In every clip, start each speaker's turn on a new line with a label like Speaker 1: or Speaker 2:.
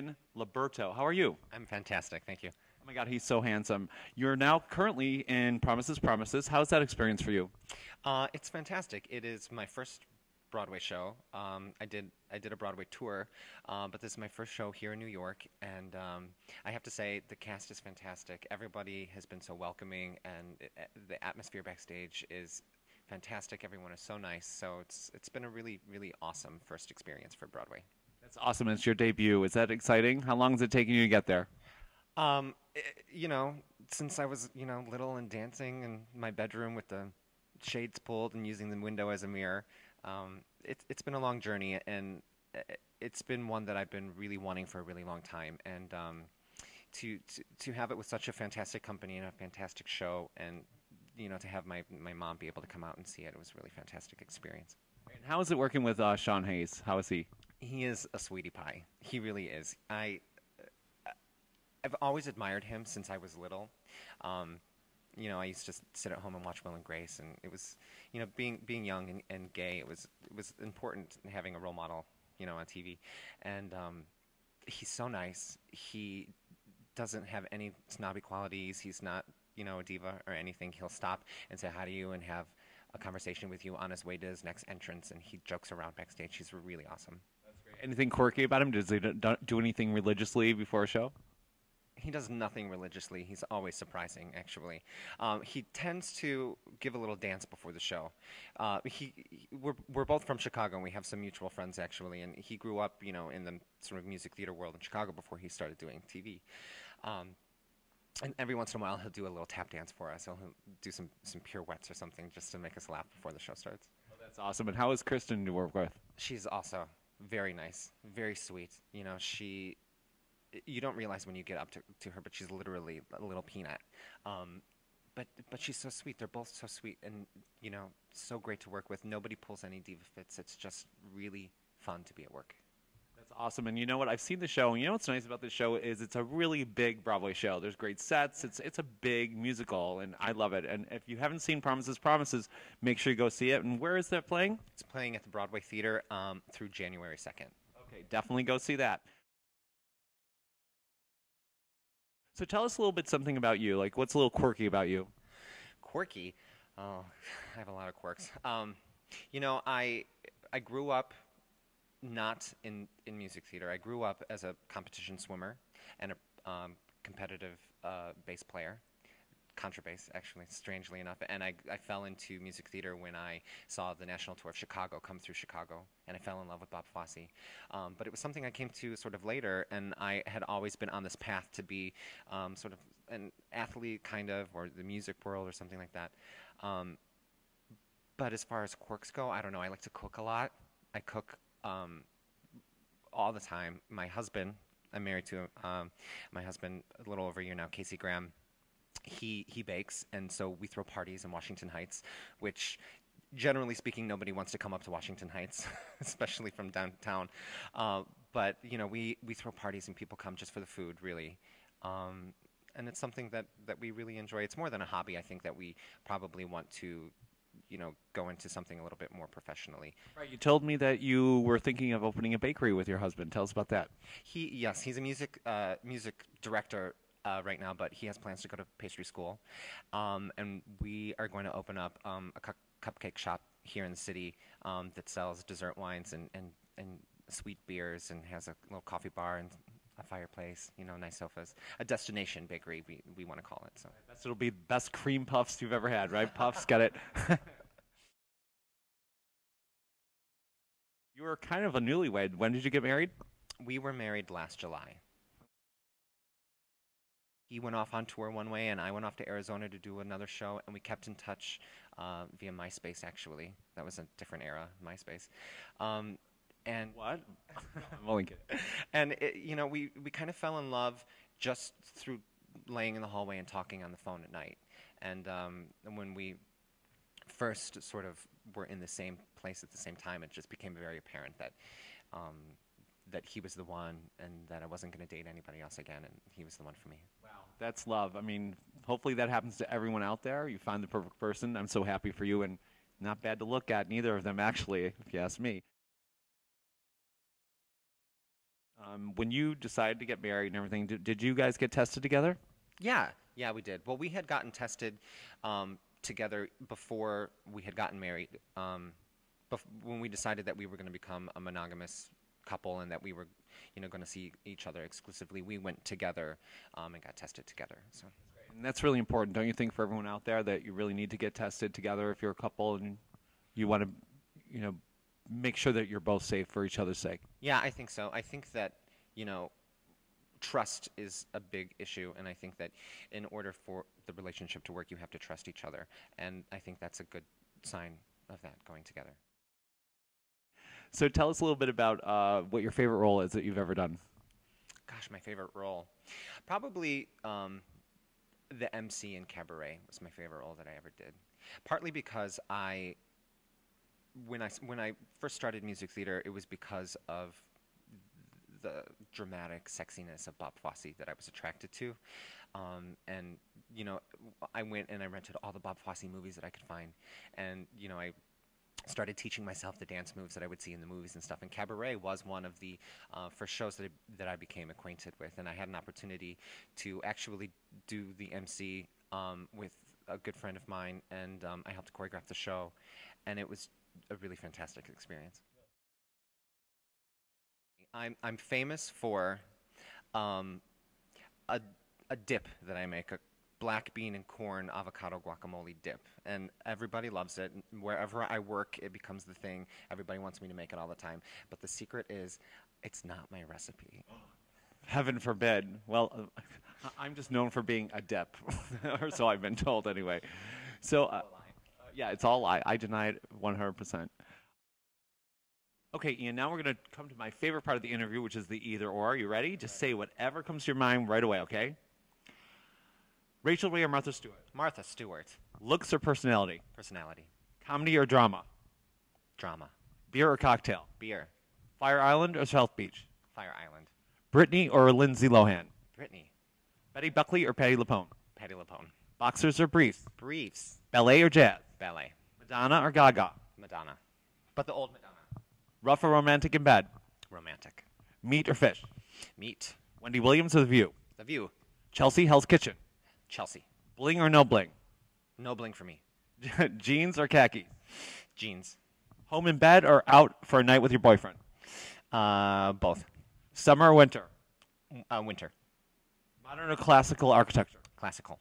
Speaker 1: comedian Liberto. How are you?
Speaker 2: I'm fantastic, thank you.
Speaker 1: Oh my God, he's so handsome. You're now currently in Promises, Promises. How's that experience for you?
Speaker 2: It's fantastic. It is my first Broadway show. I did a Broadway tour, but this is my first show here in New York, and I have to say the cast is fantastic. Everybody has been so welcoming, and the atmosphere backstage is fantastic. Everyone is so nice. So it's been a really awesome first experience for Broadway.
Speaker 1: That's awesome. It's your debut. Is that exciting? How long is it taking you to get there?
Speaker 2: Um, i you know, since I was little and dancing in my bedroom with the shades pulled and using the window as a mirror. It's been a long journey, and it's been one that I've been really wanting for a really long time. And to have it with such a fantastic company and a fantastic show, and to have my mom be able to come out and see it, it was a really fantastic experience.
Speaker 1: And how is it working with Sean Hayes? How is he?
Speaker 2: He is a sweetie pie. He really is. I've always admired him since I was little. I used to sit at home and watch Will and Grace, and it was, being young and gay, it was important having a role model, on TV. And he's so nice. He doesn't have any snobby qualities. He's not, a diva or anything. He'll stop and say hi to you and have a conversation with you on his way to his next entrance, and he jokes around backstage. He's really awesome.
Speaker 1: That's great. Anything quirky about him? Does he do anything religiously before a show?
Speaker 2: He does nothing religiously. He's always surprising, actually. He tends to give a little dance before the show. We're both from Chicago, and we have some mutual friends, actually. And he grew up, in the sort of music theater world in Chicago before he started doing TV. And every once in a while, he'll do a little tap dance for us. He'll do some pirouettes or something just to make us laugh before the show starts.
Speaker 1: Oh, that's awesome. And how is Kristen to work with?
Speaker 2: She's also very nice, very sweet. You don't realize when you get up to her, but she's literally a little peanut. But she's so sweet. They're both so sweet and, so great to work with. Nobody pulls any diva fits. It's just really fun to be at work.
Speaker 1: That's awesome. And you know what? I've seen the show, and you know what's nice about this show is it's a really big Broadway show. There's great sets. It's a big musical, and I love it. And if you haven't seen Promises, Promises, make sure you go see it. And where is that playing?
Speaker 2: It's playing at the Broadway Theater through January 2nd.
Speaker 1: Okay, definitely go see that. So tell us a little bit something about you. Like, what's a little quirky about you?
Speaker 2: Quirky? Oh, I have a lot of quirks. I grew up not in music theater. I grew up as a competition swimmer and a competitive bass player, contrabass, actually, strangely enough. And I fell into music theater when I saw the national tour of Chicago come through Chicago, and I fell in love with Bob Fosse. But it was something I came to sort of later, and I had always been on this path to be sort of an athlete, kind of, or the music world or something like that. But as far as quirks go, I don't know. I like to cook a lot. I cook all the time. My husband, I'm married to my husband a little over a year now, Casey Graham. He bakes, and so we throw parties in Washington Heights, which, generally speaking, nobody wants to come up to Washington Heights, especially from downtown. But we throw parties, and people come just for the food, really. And it's something that we really enjoy. It's more than a hobby. I think that we probably want to go into something a little bit more professionally.
Speaker 1: Right, you told me that you were thinking of opening a bakery with your husband. Tell us about that.
Speaker 2: Yes, he's a music director right now, but he has plans to go to pastry school. And we are going to open up a cupcake shop here in the city that sells dessert wines and sweet beers, and has a little coffee bar and a fireplace, nice sofas. A destination bakery, we want to call it. So
Speaker 1: I guess it'll be the best cream puffs you've ever had, right? Puffs, got it. You were kind of a newlywed. When did you get married?
Speaker 2: We were married last July. He went off on tour one way, and I went off to Arizona to do another show, and we kept in touch via MySpace, actually. That was a different era, MySpace. And
Speaker 1: what? I'm only kidding.
Speaker 2: And we kind of fell in love just through laying in the hallway and talking on the phone at night. And when we first sort of were in the same place at the same time, it just became very apparent that that he was the one, and that I wasn't going to date anybody else again, and he was the one for me.
Speaker 1: Wow, that's love. I mean, hopefully that happens to everyone out there. You find the perfect person. I'm so happy for you, and not bad to look at, neither of them, actually, if you ask me. When you decided to get married and everything, did you guys get tested together?
Speaker 2: Yeah, yeah, we did. Well, we had gotten tested together before we had gotten married. When we decided that we were going to become a monogamous couple and that we were, going to see each other exclusively, we went together and got tested together. So.
Speaker 1: And that's really important, don't you think, for everyone out there, that you really need to get tested together if you're a couple and you want to, make sure that you're both safe for each other's sake?
Speaker 2: Yeah, I think so. I think that, trust is a big issue, and I think that in order for the relationship to work, you have to trust each other, and I think that's a good sign of that going together.
Speaker 1: So tell us a little bit about what your favorite role is that you've ever done.
Speaker 2: Gosh, my favorite role. Probably the MC in Cabaret was my favorite role that I ever did. Partly because when I first started music theater, it was because of the dramatic sexiness of Bob Fosse that I was attracted to. And, I went and I rented all the Bob Fosse movies that I could find. And, I started teaching myself the dance moves that I would see in the movies and stuff. And Cabaret was one of the first shows that I became acquainted with. And I had an opportunity to actually do the MC with a good friend of mine. And I helped choreograph the show. And it was a really fantastic experience. I'm famous for a dip that I make, a black bean and corn avocado guacamole dip, and everybody loves it. Wherever I work, it becomes the thing. Everybody wants me to make it all the time. But the secret is, it's not my recipe.
Speaker 1: Heaven forbid. Well, I'm just known for being a dip, or so I've been told anyway. So, yeah, it's all a lie. I deny it 100%. Okay, Ian, now we're going to come to my favorite part of the interview, which is the either or. You ready? Just say whatever comes to your mind right away, okay? Rachel Ray or Martha Stewart?
Speaker 2: Martha Stewart.
Speaker 1: Looks or personality?
Speaker 2: Personality.
Speaker 1: Comedy or drama?
Speaker 2: Drama.
Speaker 1: Beer or cocktail?
Speaker 2: Beer.
Speaker 1: Fire Island or South Beach?
Speaker 2: Fire Island.
Speaker 1: Brittany or Lindsay Lohan?
Speaker 2: Brittany.
Speaker 1: Betty Buckley or Patti LuPone?
Speaker 2: Patti LuPone.
Speaker 1: Boxers or briefs?
Speaker 2: Briefs.
Speaker 1: Ballet or jazz?
Speaker 2: Ballet.
Speaker 1: Madonna or Gaga?
Speaker 2: Madonna. But the old Madonna.
Speaker 1: Rough or romantic in bed?
Speaker 2: Romantic.
Speaker 1: Meat or fish?
Speaker 2: Meat.
Speaker 1: Wendy Williams or The View?
Speaker 2: The View.
Speaker 1: Chelsea Hell's Kitchen?
Speaker 2: Chelsea.
Speaker 1: Bling or no bling?
Speaker 2: No bling for me.
Speaker 1: Jeans or khaki?
Speaker 2: Jeans.
Speaker 1: Home in bed or out for a night with your boyfriend?
Speaker 2: Both.
Speaker 1: Summer or winter?
Speaker 2: Winter.
Speaker 1: Modern or classical architecture?
Speaker 2: Classical.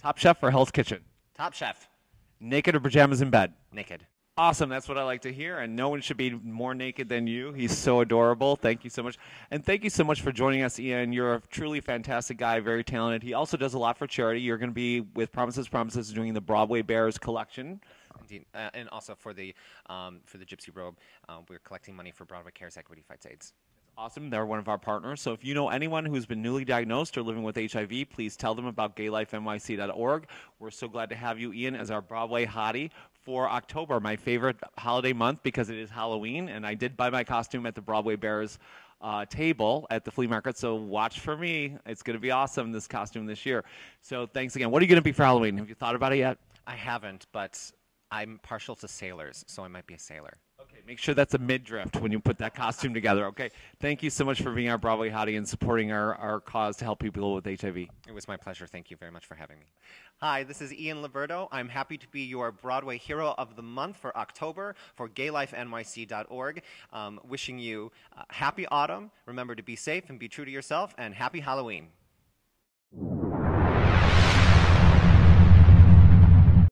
Speaker 1: Top Chef or Hell's Kitchen?
Speaker 2: Top Chef.
Speaker 1: Naked or pajamas in bed?
Speaker 2: Naked.
Speaker 1: Awesome. That's what I like to hear. And no one should be more naked than you. He's so adorable. Thank you so much. And thank you so much for joining us, Ian. You're a truly fantastic guy, very talented. He also does a lot for charity. You're going to be with Promises doing the Broadway Bears collection.
Speaker 2: Indeed. And also for the Gypsy Robe, we're collecting money for Broadway Cares Equity Fights AIDS.
Speaker 1: Awesome. They're one of our partners. So if you know anyone who's been newly diagnosed or living with HIV, please tell them about gaylifenyc.org. We're so glad to have you, Ian, as our Broadway hottie for October, my favorite holiday month because it is Halloween. And I did buy my costume at the Broadway Bears table at the flea market. So watch for me. It's going to be awesome, this costume this year. So thanks again. What are you going to be for Halloween? Have you thought about it yet?
Speaker 2: I haven't, but I'm partial to sailors, so I might be a sailor.
Speaker 1: Okay, make sure that's a midriff when you put that costume together, okay? Thank you so much for being our Broadway hottie and supporting our cause to help people with HIV.
Speaker 2: It was my pleasure. Thank you very much for having me. Hi, this is Ian Liberto. I'm happy to be your Broadway Hero of the Month for October for gaylifenyc.org. Wishing you happy autumn. Remember to be safe and be true to yourself, and happy Halloween.